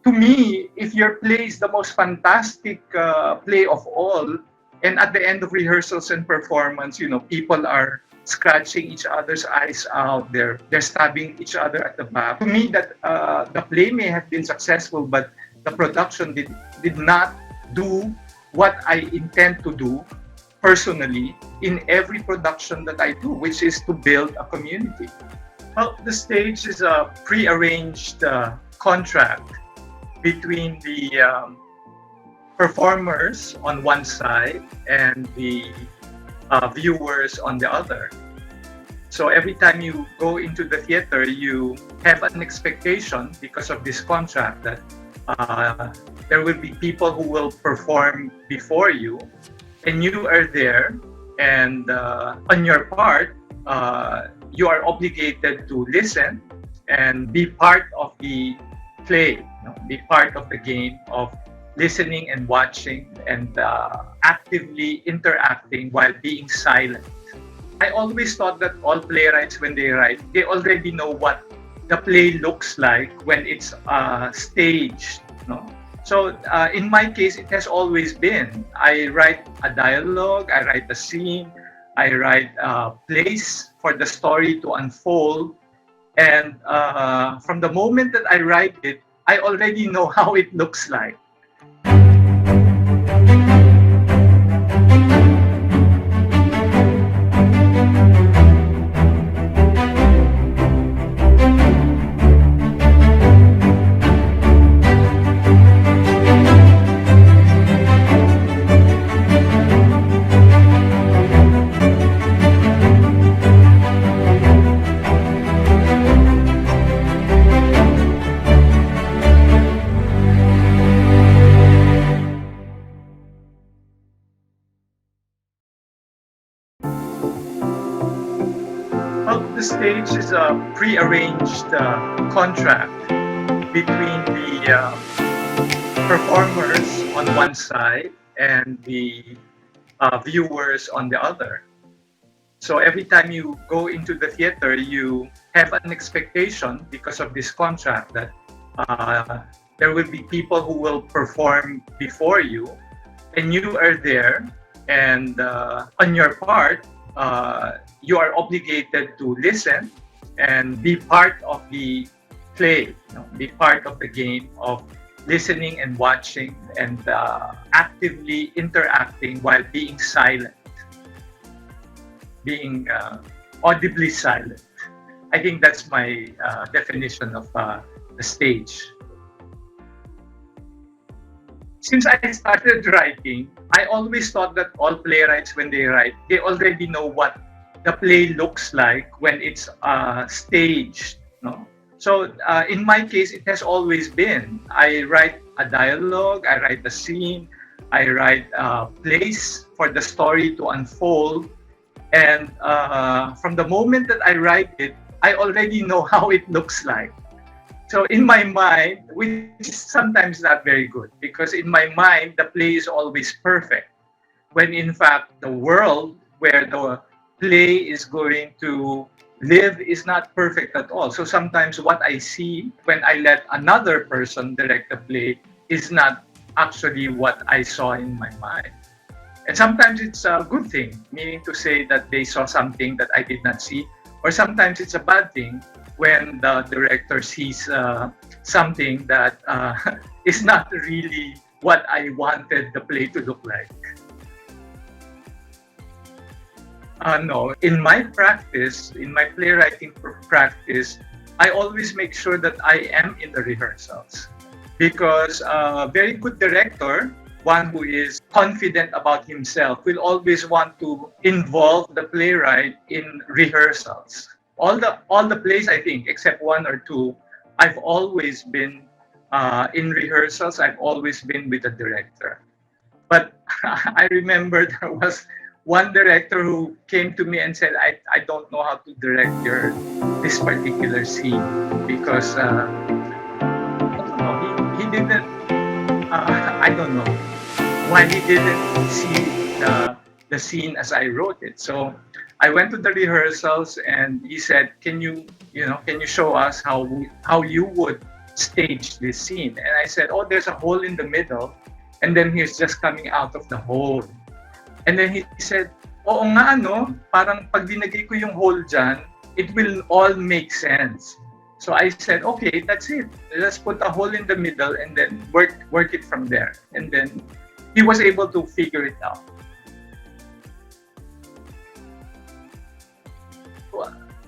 To me, if your play is the most fantastic play of all, and at the end of rehearsals and performance, people are scratching each other's eyes out. They're stabbing each other at the back. To me, that the play may have been successful, but the production did not do what I intend to do personally in every production that I do, which is to build a community. Well, the stage is a prearranged contract between the performers on one side and the viewers on the other. So every time you go into the theater, you have an expectation because of this contract that there will be people who will perform before you, and you are there, and on your part, you are obligated to listen and be part of the play, be part of the game of listening and watching and actively interacting while being silent. I always thought that all playwrights, when they write, they already know what the play looks like when it's staged. So in my case, it has always been. I write a dialogue, I write a scene, I write a place for the story to unfold. And from the moment that I write it, I already know how it looks like. The stage is a prearranged contract between the performers on one side and the viewers on the other. So every time you go into the theater, you have an expectation because of this contract that there will be people who will perform before you, and you are there, and on your part, you are obligated to listen and be part of the play, be part of the game of listening and watching and actively interacting while being silent, being audibly silent. I think that's my definition of the stage. Since I started writing, I always thought that all playwrights, when they write, they already know what the play looks like when it's staged. So in my case, it has always been. I write a dialogue, I write a scene, I write a place for the story to unfold. And from the moment that I write it, I already know how it looks like. So in my mind, which is sometimes not very good, because in my mind, the play is always perfect, when in fact, the world where the play is going to live is not perfect at all. So sometimes what I see when I let another person direct the play is not actually what I saw in my mind. And sometimes it's a good thing, meaning to say that they saw something that I did not see, or sometimes it's a bad thing when the director sees something that is not really what I wanted the play to look like. No, in my practice, in my playwriting practice, I always make sure that I am in the rehearsals, because a very good director, one who is confident about himself, will always want to involve the playwright in rehearsals. All the plays, I think, except one or two, I've always been in rehearsals. I've always been with the director. But I remember there was one director who came to me and said, I don't know how to direct this particular scene, because I don't know, he didn't, I don't know why he didn't see the scene as I wrote it. So I went to the rehearsals and he said, can you show us how you would stage this scene. And I said, oh, there's a hole in the middle, and then he's just coming out of the hole. And then he said, oo nga, no? Parang pag dinagay ko yung hole dyan, it will all make sense. So I said, okay, that's it. Let's put a hole in the middle and then work it from there. And then he was able to figure it out.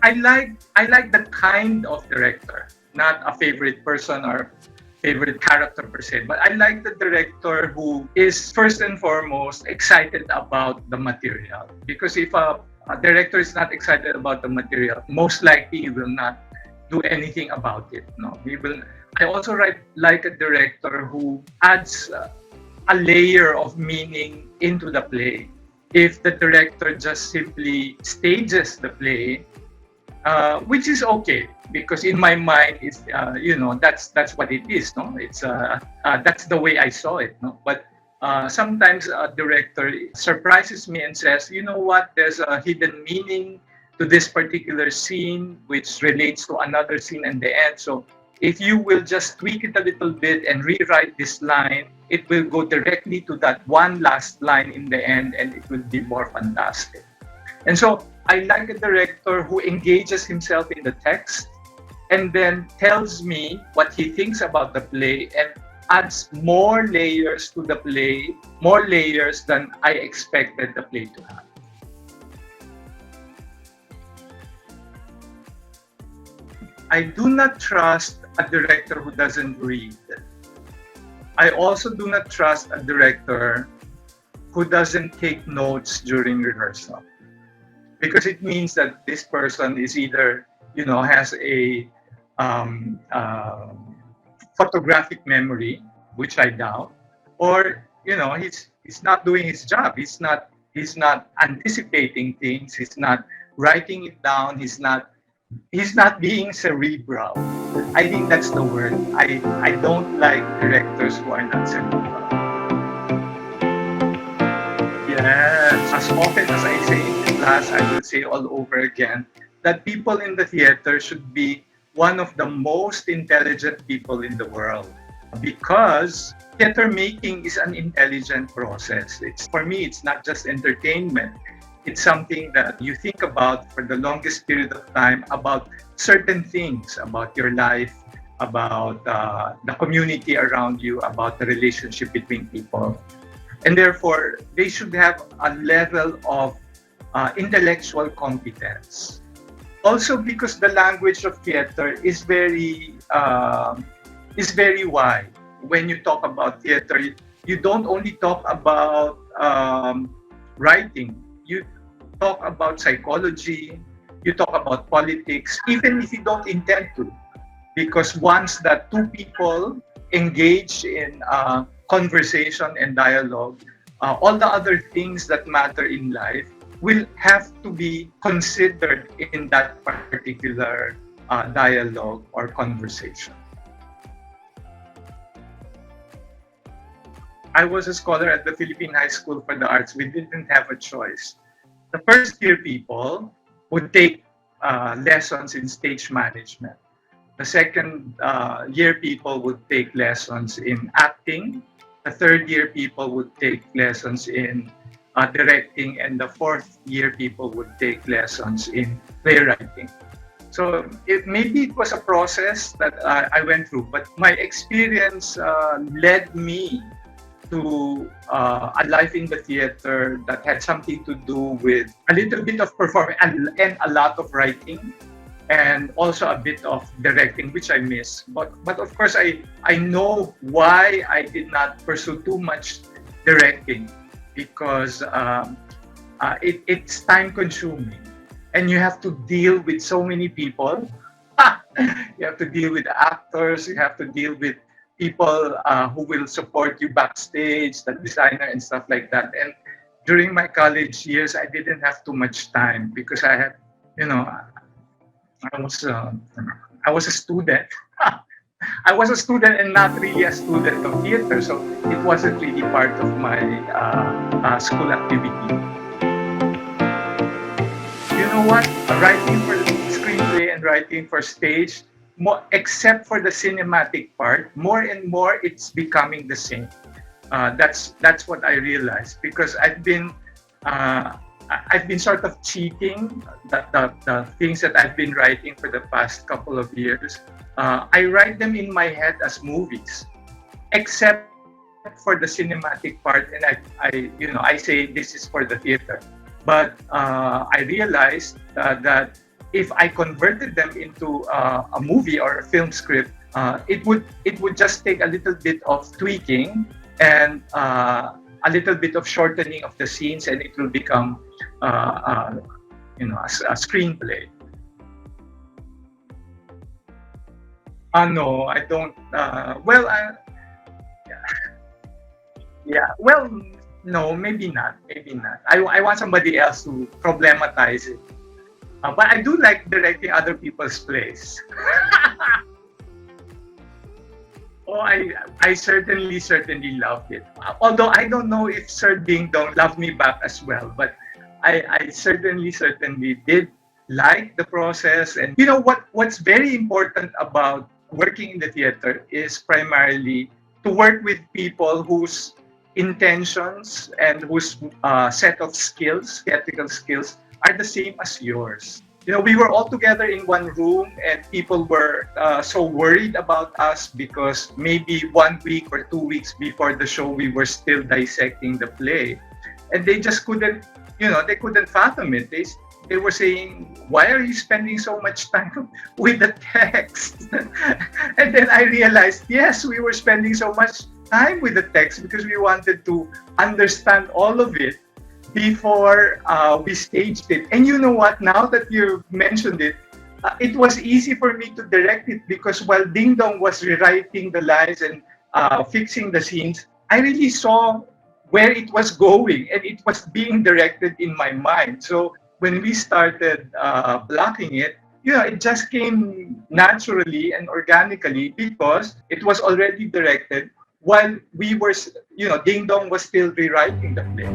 I like the kind of director, not a favorite person or favorite character per se, but I like the director who is first and foremost excited about the material. Because if a director is not excited about the material, most likely he will not do anything about it. No, I also like a director who adds a layer of meaning into the play. If the director just simply stages the play, which is okay, because in my mind, it's that's what it is. No, it's that's the way I saw it. No, but sometimes a director surprises me and says, you know what, there's a hidden meaning to this particular scene which relates to another scene in the end. So if you will just tweak it a little bit and rewrite this line, it will go directly to that one last line in the end, and it will be more fantastic. And so I like a director who engages himself in the text and then tells me what he thinks about the play and adds more layers to the play, more layers than I expected the play to have. I do not trust a director who doesn't read. I also do not trust a director who doesn't take notes during rehearsal. Because it means that this person is either, has a photographic memory, which I doubt, or he's not doing his job. He's not anticipating things. He's not writing it down. He's not being cerebral. I think that's the word. I don't like directors who are not cerebral. Yes, as often as I say in class, I will say all over again that people in the theater should be one of the most intelligent people in the world, because theater making is an intelligent process. For me, it's not just entertainment. It's something that you think about for the longest period of time, about certain things, about your life, about the community around you, about the relationship between people. And therefore, they should have a level of intellectual competence. Also, because the language of theater is very wide. When you talk about theater, you don't only talk about writing. You talk about psychology. You talk about politics, even if you don't intend to. Because once that two people engage in conversation and dialogue, all the other things that matter in life will have to be considered in that particular dialogue or conversation. I was a scholar at the Philippine High School for the Arts. We didn't have a choice. The first year people would take lessons in stage management. The second year people would take lessons in acting. The third year people would take lessons in directing, and the fourth year people would take lessons in playwriting. So maybe it was a process that I went through, but my experience led me to a life in the theater that had something to do with a little bit of performing and a lot of writing, and also a bit of directing, which I miss. But of course, I know why I did not pursue too much directing, because it's time consuming, and you have to deal with so many people. You have to deal with actors, you have to deal with people who will support you backstage, the designer and stuff like that. And during my college years, I didn't have too much time because I had, I was a student. I was a student and not really a student of theater, so it wasn't really part of my school activity. You know what? Writing for screenplay and writing for stage except for the cinematic part, more and more it's becoming the same. That's what I realized, because I've been sort of cheating the things that I've been writing for the past couple of years. I write them in my head as movies, except for the cinematic part, and I say this is for the theater. But I realized that if I converted them into a movie or a film script, it would just take a little bit of tweaking and a little bit of shortening of the scenes, and it will become a screenplay. No, I don't. Yeah. Well, no, maybe not. Maybe not. I want somebody else to problematize it. But I do like directing other people's plays. Oh, I certainly loved it. Although I don't know if Sir Ding Dong loved me back as well, but I certainly did like the process. And you know what's very important about working in the theater is primarily to work with people whose intentions and whose set of skills, theatrical skills, are the same as yours. You know, we were all together in one room, and people were so worried about us because maybe 1 week or 2 weeks before the show, we were still dissecting the play, and they just couldn't, they couldn't fathom it. They were saying, "Why are you spending so much time with the text?" And then I realized, yes, we were spending so much time with the text because we wanted to understand all of it before we staged it. And you know what? Now that you mentioned it, it was easy for me to direct it, because while Ding Dong was rewriting the lines and fixing the scenes, I really saw where it was going, and it was being directed in my mind. So when we started blocking it, it just came naturally and organically because it was already directed while we were, Ding Dong was still rewriting the play.